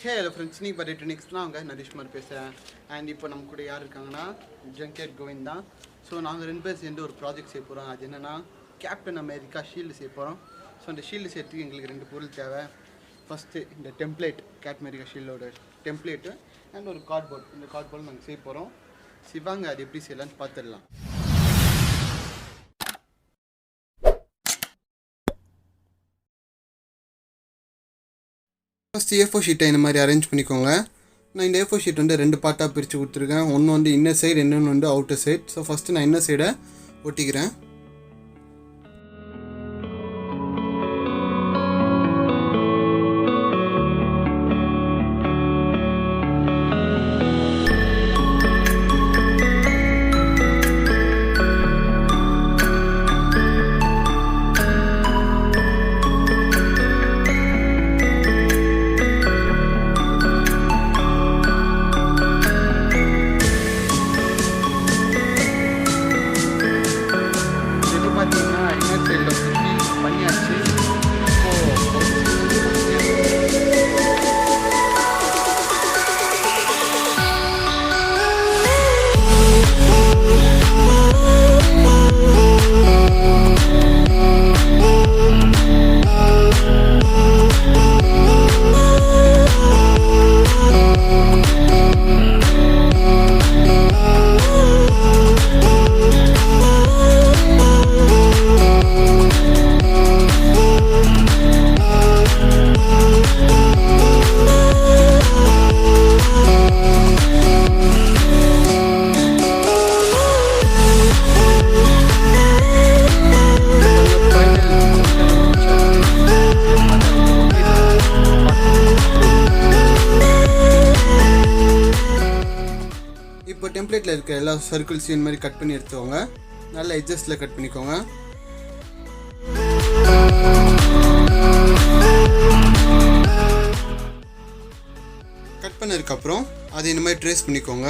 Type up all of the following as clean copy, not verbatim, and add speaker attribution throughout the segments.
Speaker 1: Hello friends, நீ birthday நெக்ஸ்ட்னா அவங்க நரேஷ்குமார் பேசுகிறேன். அண்ட் இப்போ நம்ம கூட யார் இருக்காங்கன்னா ஜங்கேட் கோவிந்த் தான். ஸோ நாங்கள் 2 பேர் சேர்ந்து ஒரு ப்ராஜெக்ட் செய்ய போகிறோம். அது என்னென்னா கேப்டன் அமெரிக்கா ஷீல்டு செய்ய போகிறோம். ஸோ அந்த ஷீல்டு செய்யறதுக்கு எங்களுக்கு 2 பொருள் தேவை. ஃபஸ்ட்டு இந்த டெம்ப்ளேட், கேப்டன் அமெரிக்கா ஷீல்டோட டெம்ப்ளேட்டு அண்ட் ஒரு கார்ட்போர்ட். இந்த கார்ட்போர்டு நாங்கள் செய்ய போகிறோம். சிவாங்க அது எப்படி செய்யலான்னு பார்த்துடலாம். ஃபஸ்ட் A4 ஷீட்டை இந்த மாதிரி அரேஞ்ச் பண்ணிக்கோங்க. நான் இந்த A4 ஷீட் வந்து 2 பார்ட்டாக பிரித்து கொடுத்துருக்கேன். ஒன்று வந்து இன்னர் சைடு, இன்னொன்று வந்து அவுட்டர் சைடு. ஸோ ஃபஸ்ட்டு நான் இன்னர் சைடை ஒட்டிக்கிறேன். இப்போ டெம்ப்ளேட்டில் இருக்க எல்லா சர்க்கிள்ஸையும் இந்த மாதிரி கட் பண்ணி எடுத்துக்கோங்க. நல்ல எட்ஜஸில் கட் பண்ணிக்கோங்க. கட் பண்ணதுக்கப்புறம் அதை இந்த மாதிரி ட்ரேஸ் பண்ணிக்கோங்க.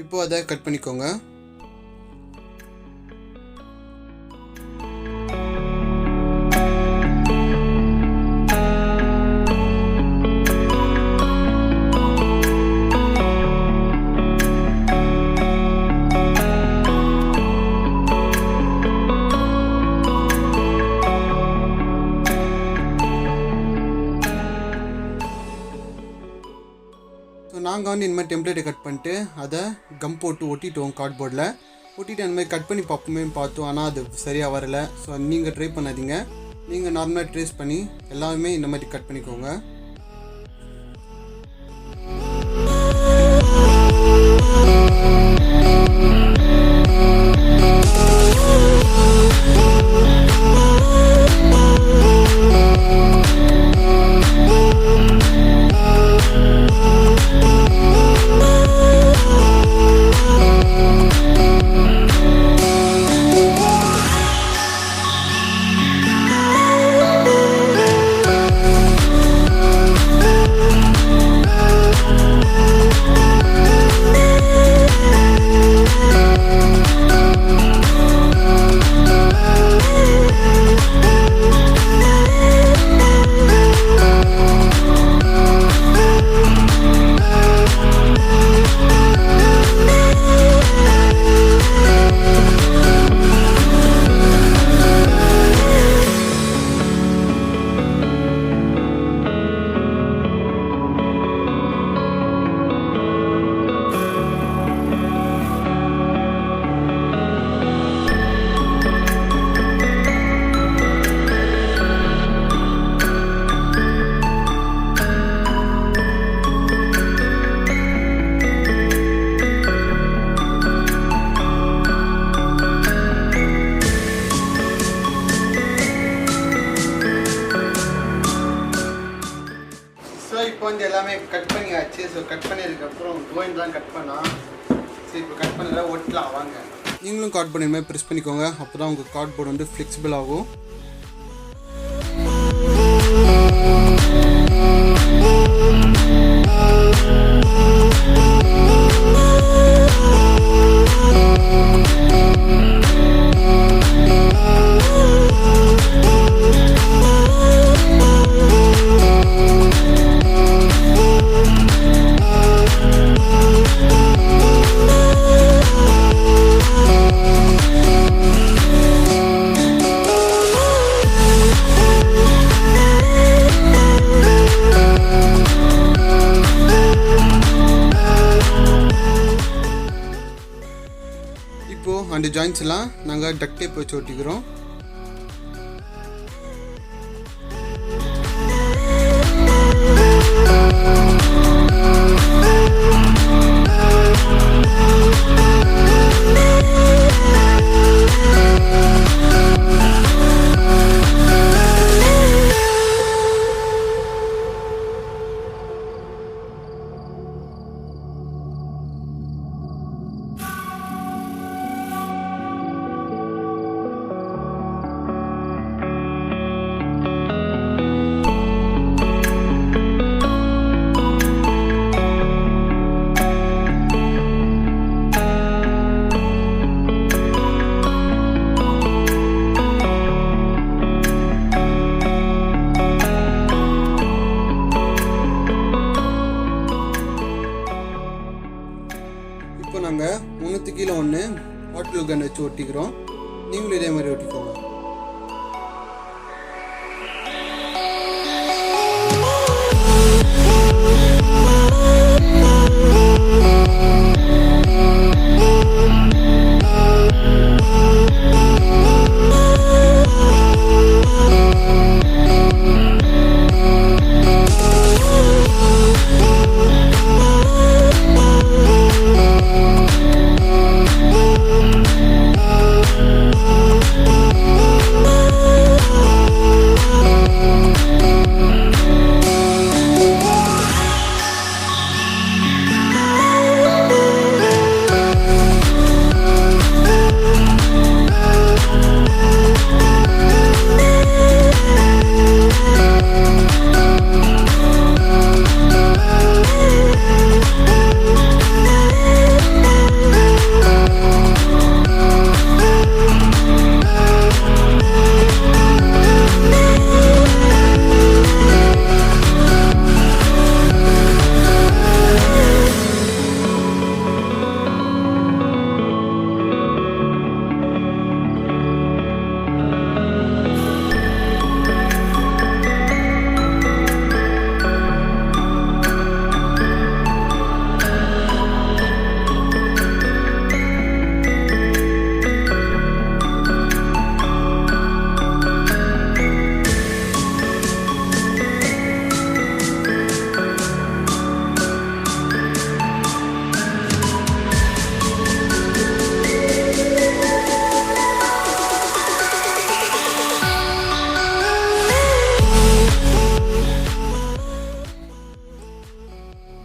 Speaker 1: இப்போ அதை கட் பண்ணிக்கோங்க. நாங்கள் வந்து இனிமேல் டெம்ப்ளேட்டை கட் பண்ணிட்டு அதை கம் போட்டு ஒட்டிட்டோம். கார்ட்போர்டில் ஒட்டிட்டு அந்த மாதிரி கட் பண்ணி பார்த்தோம். ஆனால் அது சரியாக வரலை. ஸோ நீங்கள் ட்ரை பண்ணாதீங்க. நீங்கள் நார்மலாக ட்ரேஸ் பண்ணி எல்லாமே இந்த மாதிரி கட் பண்ணிக்கோங்க. இப்போ வந்து எல்லாமே கட் பண்ணியாச்சு. ஸோ கட் பண்ணதுக்கப்புறம் கோவிந்த் தான் கட் பண்ணால். சரி, இப்போ கட் பண்ணதில் ஒட்டலாம் வாங்க. நீங்களும் கார்ட்போர்டு இந்த மாதிரி ப்ரெஸ் பண்ணிக்கோங்க. அப்போ தான் உங்கள் கார்ட்போர்டு வந்து ஃப்ளெக்சிபிள் ஆகும். அந்த ஜாயின்ட்ஸ்லாம் நாங்கள் டக்ட் டேப் வச்சு ஒட்டிக்கிறோம். இப்போ நாங்கள் 3 கீழே ஒன்று ஹாட் க்ளூ கன் வச்சு ஒட்டிக்கிறோம். நீங்களும் இதே மாதிரி ஒட்டிக்கோங்க.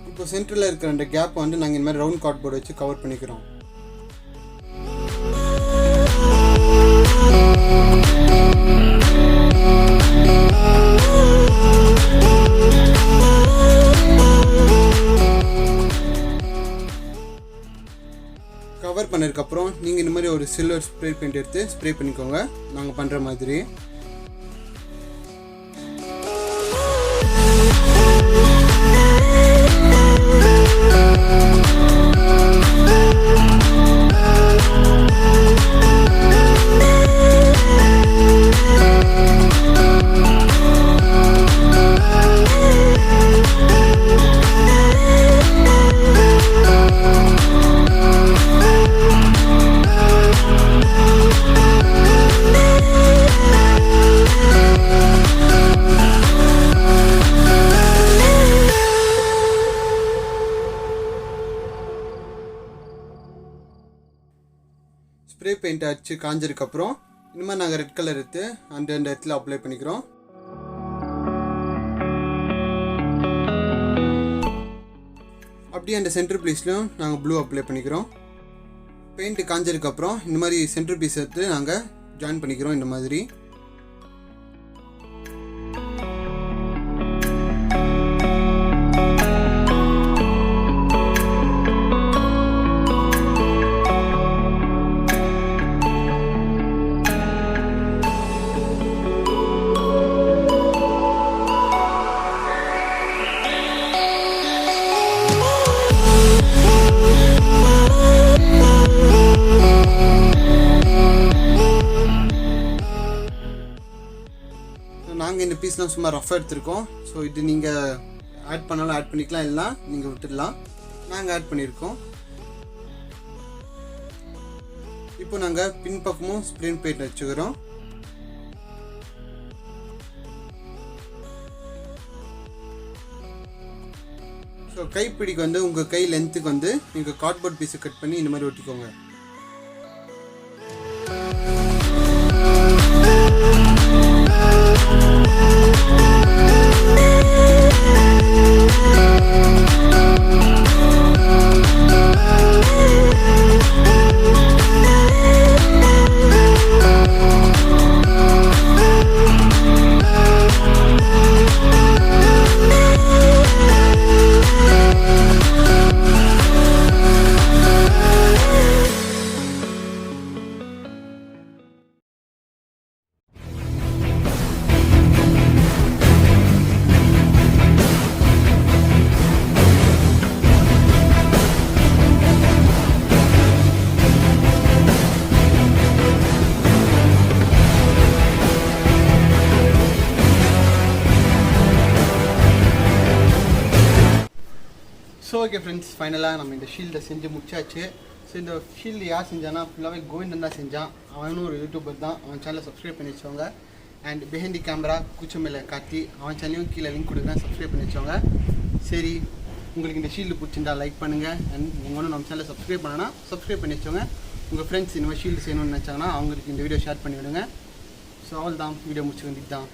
Speaker 1: இப்போ சென்டரில் இருக்கிற அந்த கேப் வந்து நாங்கள் இந்த மாதிரி ரவுண்ட் கார்ட்போர்டு வச்சு கவர் பண்ணிக்கிறோம். கவர் பண்ணதுக்கப்புறம் நீங்கள் இந்த மாதிரி ஒரு சில்வர் ஸ்ப்ரே பெயிண்ட் எடுத்து ஸ்ப்ரே பண்ணிக்கோங்க, நாங்கள் பண்ணுற மாதிரி. ஸ்ப்ரே பெயிண்ட் அடிச்சு காஞ்சதுக்கப்புறம் இனிமேல் நாங்கள் ரெட் கலர் எடுத்து அந்த இடத்துல அப்ளை பண்ணிக்கிறோம். அப்படியே அந்த சென்டர் பீஸ்லையும் நாங்கள் ப்ளூ அப்ளை பண்ணிக்கிறோம். பெயிண்ட் காஞ்சதுக்கப்புறம் இந்த மாதிரி சென்டர் பீஸ் எடுத்து நாங்கள் ஜாயின் பண்ணிக்கிறோம் இந்த மாதிரி. நாங்கள் இந்த பீஸ்லாம் சும்மா ரஃபாக எடுத்துருக்கோம். ஸோ இது நீங்கள் ஆட் பண்ணாலும் ஆட் பண்ணிக்கலாம், இல்லைனா நீங்கள் விட்டுடலாம். நாங்கள் ஆட் பண்ணியிருக்கோம். இப்போ இப்போ நாங்கள் பின்பக்கமும் ஸ்ப்ரிண்ட் பெயிண்ட் வச்சுக்கிறோம். ஸோ கைப்பிடிக்கு வந்து உங்கள் கை லென்த்துக்கு வந்து நீங்கள் கார்ட்போர்ட் பீஸை கட் பண்ணி இந்த மாதிரி ஒட்டிக்கோங்க. ஸோ ஓகே ஃப்ரெண்ட்ஸ், ஃபைனலாக நம்ம இந்த ஷீல்டை செஞ்சு முடிச்சாச்சு. ஸோ இந்த ஷீல்டு யார் செஞ்சானா ஃபுல்லாகவே கோவிந்தன் தான் செஞ்சான். அவனும் ஒரு யூடியூபர் தான். அவன் சேனலை சப்ஸ்கிரைப் பண்ணி வச்சவங்க. அண்ட் பிஹைண்ட் தி கேமரா குச்சமில்லை கார்த்தி, அவன் சேனலையும் கீழே லிங்க் கொடுக்குறேன், சப்ஸ்கிரைப் பண்ணி வச்சவங்க. சரி, உங்களுக்கு இந்த ஷீல்டு பிடிச்சிருந்தா லைக் பண்ணுங்கள். அண்ட் உங்களும் நம்ம சேனலை சப்ஸ்கிரைப் பண்ணனா சப்ஸ்கிரைப் பண்ணி வச்சவங்க. உங்கள் ஃப்ரெண்ட்ஸ் இந்த மாதிரி ஷீல்டு செய்யணும்னு நினச்சாங்கன்னா அவங்களுக்கு இந்த வீடியோ ஷேர் பண்ணி விடுங்க. ஸோ அவள் தான் வீடியோ முடிச்சு வேண்டியது தான்.